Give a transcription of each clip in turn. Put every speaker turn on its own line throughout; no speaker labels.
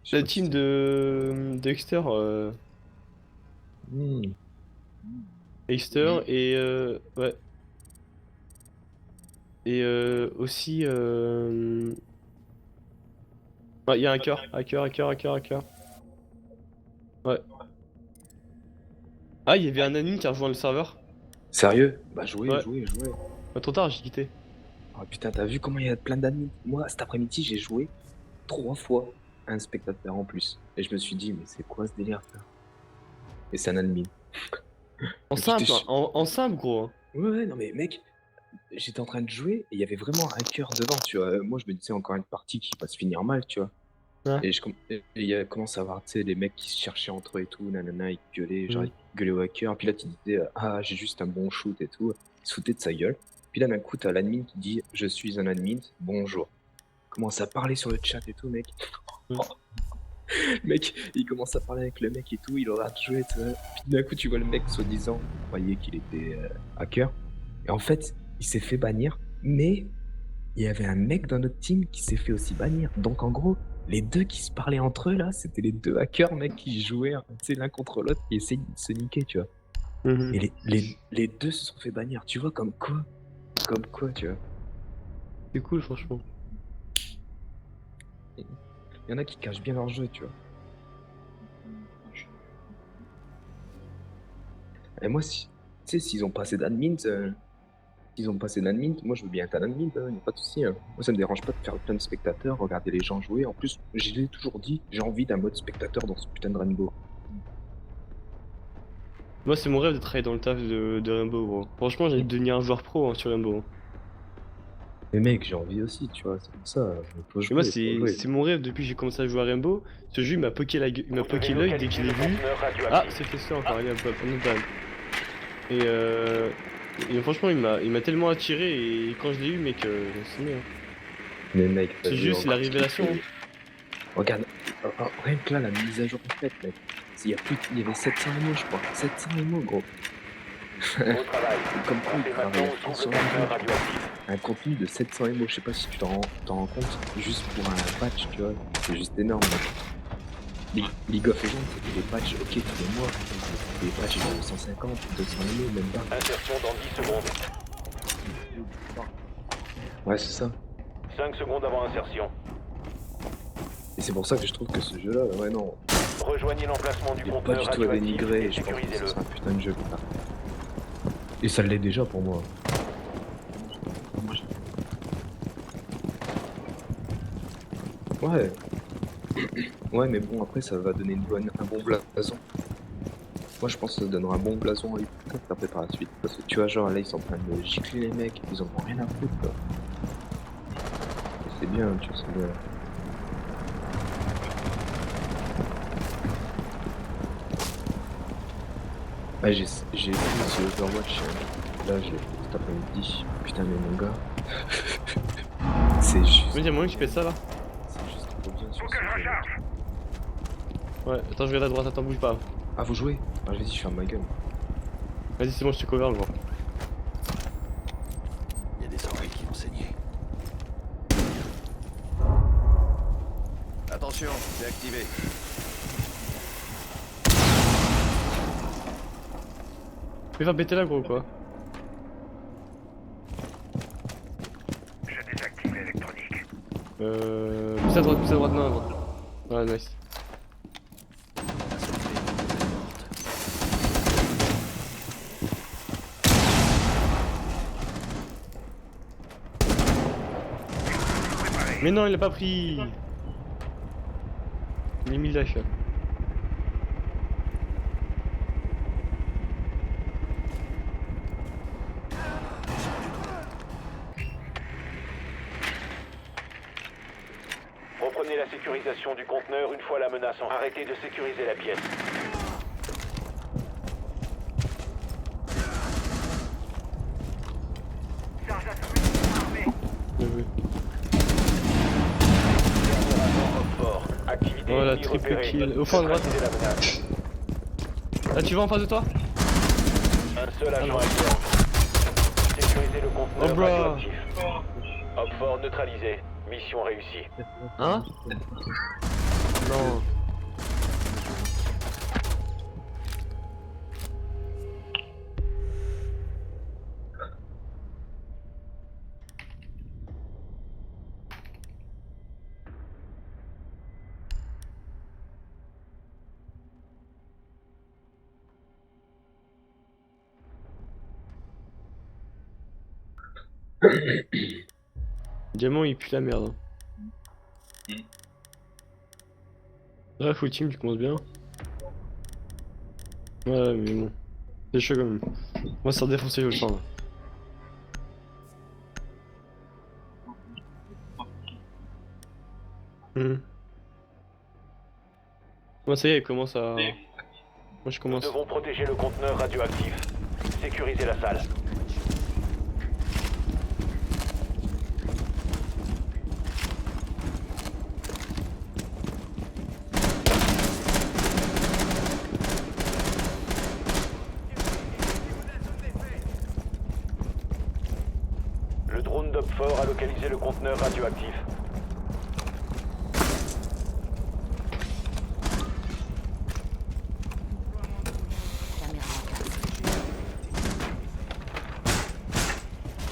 Je sais
La
pas si
team de Dexter,
Hmm.
Dexter et ouais et aussi ouais, il y a hacker. Ouais. Ah, il y avait un admin qui a rejoint le serveur.
Sérieux? Bah jouez,
Ouais.
jouez, jouez.
Pas trop tard, j'ai quitté.
Oh putain, t'as vu comment il y a plein d'admins? Moi, cet après-midi, j'ai joué 3 fois à un spectateur en plus. Et je me suis dit, mais c'est quoi ce délire, frère? Et c'est un admin.
En
J'étais
simple, hein,
ch-
en simple, gros, hein.
Ouais, ouais, non mais mec, j'étais en train de jouer et il y avait vraiment un cœur devant, tu vois. Moi, je me disais encore une partie qui va se finir mal, tu vois.
Ouais.
Et il y a commencé à voir, tu sais, les mecs qui se cherchaient entre eux et tout, nanana, ils gueulaient, genre,
Mm.
ils gueulaient au hacker. Puis là, tu disais, ah, j'ai juste un bon shoot et tout. Ils se foutaient de sa gueule. Puis là, d'un coup, t'as l'admin qui dit, je suis un admin, bonjour. Commence à parler sur le chat et tout, mec.
Mm.
Mec, il commence à parler avec le mec et tout, il aura joué, tu vois. Puis d'un coup, tu vois le mec, soi-disant, croyait qu'il était hacker. Et en fait, il s'est fait bannir, mais il y avait un mec dans notre team qui s'est fait aussi bannir. Donc en gros, les deux qui se parlaient entre eux là, c'était les deux hackers, mec, qui jouaient, hein, tu sais, l'un contre l'autre, qui essayaient de se niquer, tu vois.
Mhm.
Et les deux se sont fait bannir, tu vois, comme quoi, tu vois.
C'est cool, franchement.
Il y en a qui cachent bien leur jeu, tu vois. Et moi, si, tu sais, s'ils ont passé d'admins, s'ils ont passé d'admin, moi je veux bien être un admin, il n'y a pas de souci, hein. Moi ça me dérange pas de faire plein de spectateurs, regarder les gens jouer. En plus, je l'ai toujours dit, j'ai envie d'un mode spectateur dans ce putain de Rainbow.
Moi, c'est mon rêve de travailler dans le taf de Rainbow, gros. Franchement, j'ai envie de devenir un joueur pro hein, sur Rainbow.
Mais mec, j'ai envie aussi, tu vois, c'est pour ça, faut
Et moi,
jouer, faut
c'est
jouer.
c'est mon rêve depuis que j'ai commencé à jouer à Rainbow. Ce jeu, il m'a poqué il m'a
Vous devez
poqué l'œil dès que je
localiser
l'ai
le
vu.
conteneur
Ah,
radioactif.
c'était ça encore, regarde, pas de balle. Et, franchement, il m'a tellement attiré. Et quand je l'ai eu, mec, c'est mieux, hein.
Mais mec, t'as
Ce
vu
jeu, c'est la
encore ce qu'il
révélation, hein.
fait. Regarde, rien que là, la mise à jour est faite, mec. Il y avait 700 MO, je crois. 700 MO, gros.
Beau travail.
Comme quoi, il
Passez
travaille
maintenant
à
au
fond
double
sur le jeu,
conteneur
tu vois.
radioactif.
Un contenu de 700 MO, je sais pas si tu t'en rends compte, juste pour un patch, tu vois, c'est juste énorme, mec. League of Legends, c'était des patchs, ok, tous les mois, des patchs de 150, 200 MO, même pas.
Insertion dans 10 secondes.
Ouais, c'est ça.
5 secondes avant insertion.
Et c'est pour ça que je trouve que ce jeu-là, ouais, non,
Rejoignez l'emplacement du
il est pas
conteneur
du tout à
radioactif
dénigrer,
et
et je pense que
sécurisez-le.
c'est un putain de jeu, putain. Et ça l'est déjà pour moi. Ouais. Ouais, mais bon, après, ça va donner un bon blason. Moi, je pense que ça donnera un bon blason à Ubisoft après par la suite. Parce que tu vois, genre, là, ils sont en train de gicler les mecs, ils en ont rien à foutre, quoi. Et c'est bien, tu vois, c'est bien. Ah, j'ai vu aussi Overwatch, là, je l'ai fait cet après-midi. Putain, mais mon gars, c'est juste,
Mais il y a moyen que je pète ça là.
c'est juste trop bien sur ce jeu, mec.
Ouais, attends, je regarde à droite, attends, bouge pas.
Ah, vous jouez? Ah, vas-y, je ferme ma gueule.
Vas-y, c'est bon, je te cover, gros.
Il y a des oreilles qui ont saigné. Attention, c'est activé.
Fais faire péter là, gros, quoi.
Je désactive l'électronique.
Plus à droite, non, à droite. Ouais, nice.
La sortie est morte.
Mais non, il l'a pas pris. Il est mis lâche.
Reprenez la sécurisation du conteneur une fois la menace en. Arrêtez de sécuriser la pièce.
Bien joué.
Fort. Activité
Voilà,
ennemie
triple
repérée.
kill. Au fond à droite.
Neutralisez la menace.
Là, tu vas en face de toi?
Un seul agent
non.
acteur. Sécurisez le conteneur
Oh, bro.
radioactif. Hop fort neutralisé. Mission réussie.
Hein? Non. Diamant il pue la merde. Là, full team, tu commences bien. Ouais, mais bon. C'est chaud quand même. Moi, c'est redéfoncé, je le sens là. Moi, ça y est, il commence à. Moi, je
Nous
commence.
devons protéger le conteneur radioactif. Sécuriser la salle. Le drone d'Opfort a localisé le conteneur radioactif.
Caméra en place.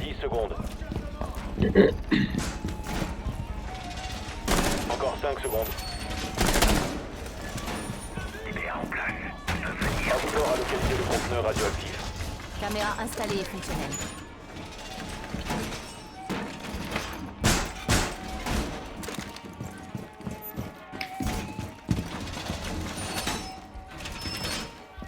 10 secondes. Encore 5 secondes. Opfort a localisé le conteneur radioactif.
Caméra installée et fonctionnelle.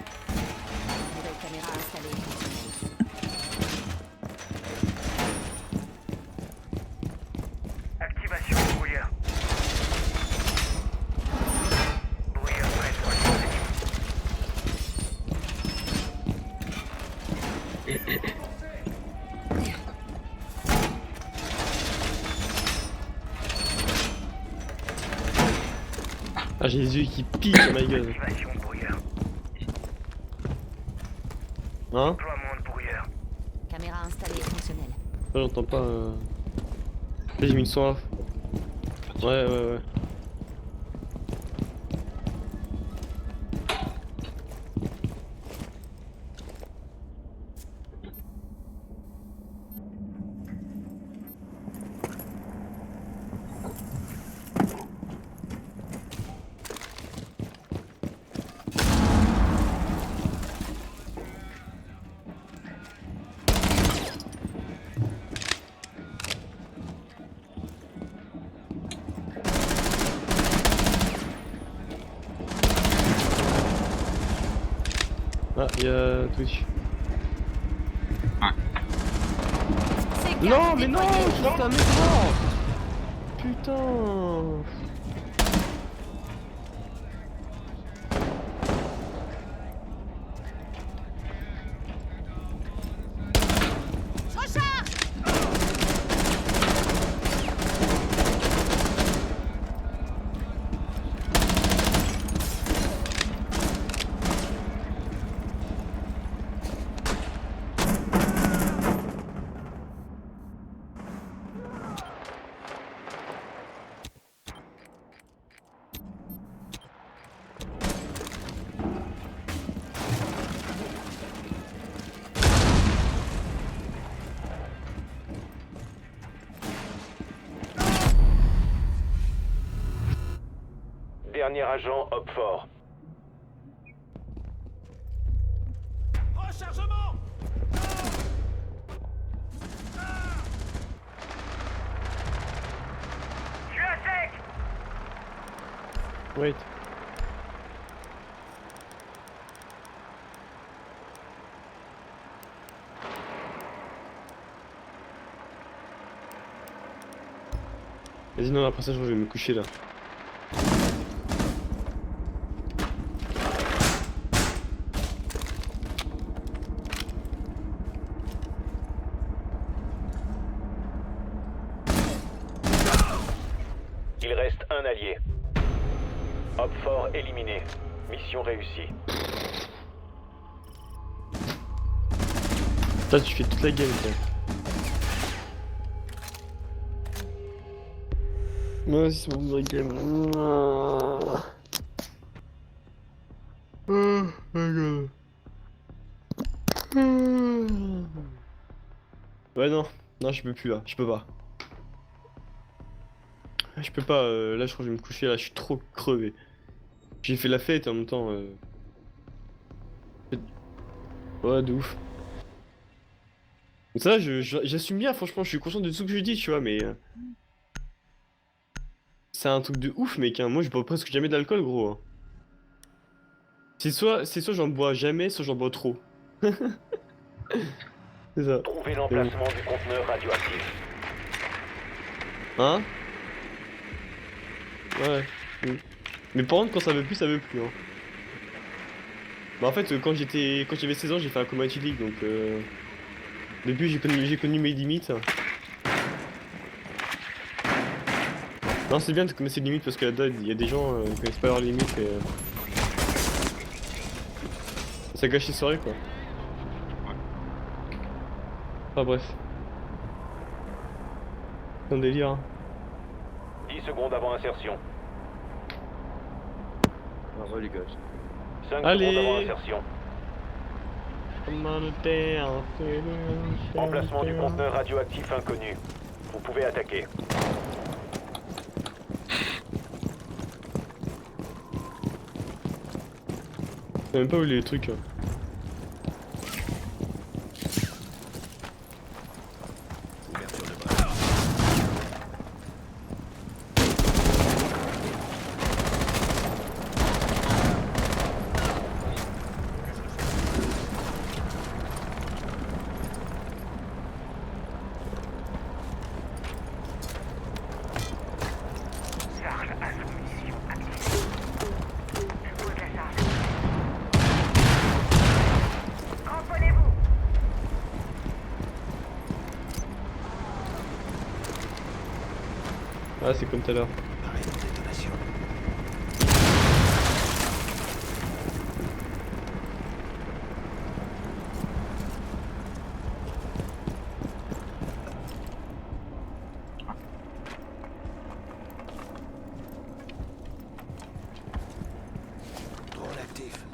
Nouvelle caméra installée et fonctionnelle.
Activation brouillard. Brouillard prêt pour le
Ah, j'ai les yeux qui piquent, oh my god.
activation brouillard.
Hein?
Déploiement de brouillard.
Caméra installée et fonctionnelle.
Là, j'entends pas. Là, j'ai mis le son off. Ouais. Ah, y'a Twitch.
C4
Non, mais non!
déployé.
Putain, mais non! Putain!
Je recharge.
Dernier agent Opfort.
Rechargement. Je suis à sec.
Wait. Vas-y, non, après ça, je vais me coucher là.
Il reste un allié. Opfort éliminé. Mission réussie.
Toi, tu fais toute la game, toi. Moi aussi, c'est mon game. Ouais, non. Non, je peux plus là. Je peux pas. Je peux pas. Là, je crois que je vais me coucher. Là, je suis trop crevé. J'ai fait la fête en même temps. Ouais, de ouf. Ça, j'assume bien, franchement. Je suis conscient de tout ce que je dis, tu vois, mais. C'est un truc de ouf, mec. Hein. Moi, je bois presque jamais d'alcool, gros. Hein. C'est soit j'en bois jamais, soit j'en bois trop. C'est ça.
Trouvez l'emplacement du conteneur radioactif.
Hein? Ouais. Mm. Mais par contre, quand ça veut plus, ça veut plus. Hein. Bah en fait, quand j'avais 16 ans, j'ai fait un coma éthylique, donc depuis j'ai connu mes limites. Non, c'est bien de connaître ses limites parce que là-dedans, il y a des gens qui connaissent pas leurs limites et ça gâche les soirées quoi. Enfin bref. C'est un délire. Hein.
10 secondes avant insertion.
Bravo les gars.
5
Allez.
secondes avant insertion. Emplacement du conteneur radioactif inconnu. Vous pouvez attaquer.
Je sais même pas où les trucs. Hein.
Ouverture de bras.
Charge à soumission activée. Je pose la charge. Cramponnez-vous.
Ah, c'est comme tout à l'heure.
Arrêt de détonation. Drone actif.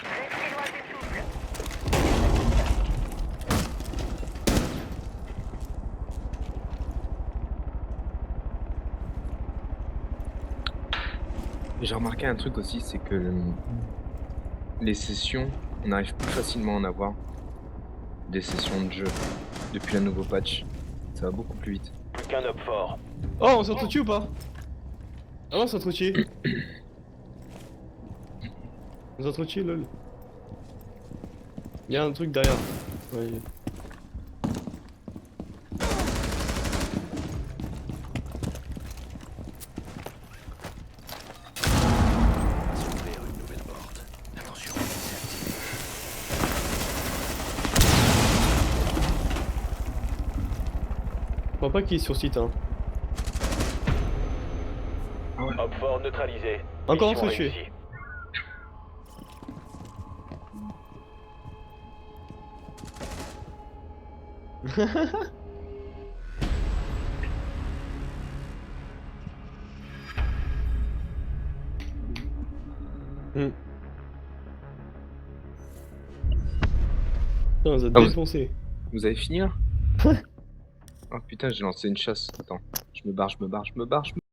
Restez loin du souffle.
J'ai remarqué un truc aussi, c'est que les sessions, on arrive plus facilement à en avoir des sessions de jeu depuis le nouveau patch. Ça va beaucoup plus vite.
Plus qu'un op fort.
Oh, on s'est entretenu ou pas? Ah non, on s'est entretenu. On s'est entretenu, lol. Y'a un truc derrière. Ouais.
S'ouvrir une nouvelle porte. Attention, c'est activé.
Je crois pas qu'il est sur site, hein.
Op fort neutralisé.
Encore un
Mission
feu tué.
réussie.
Hmm. Putain, on nous a
Ah, vous-
défoncé.
Vous avez fini là? Oh putain, j'ai lancé une chasse. Attends, je me barre.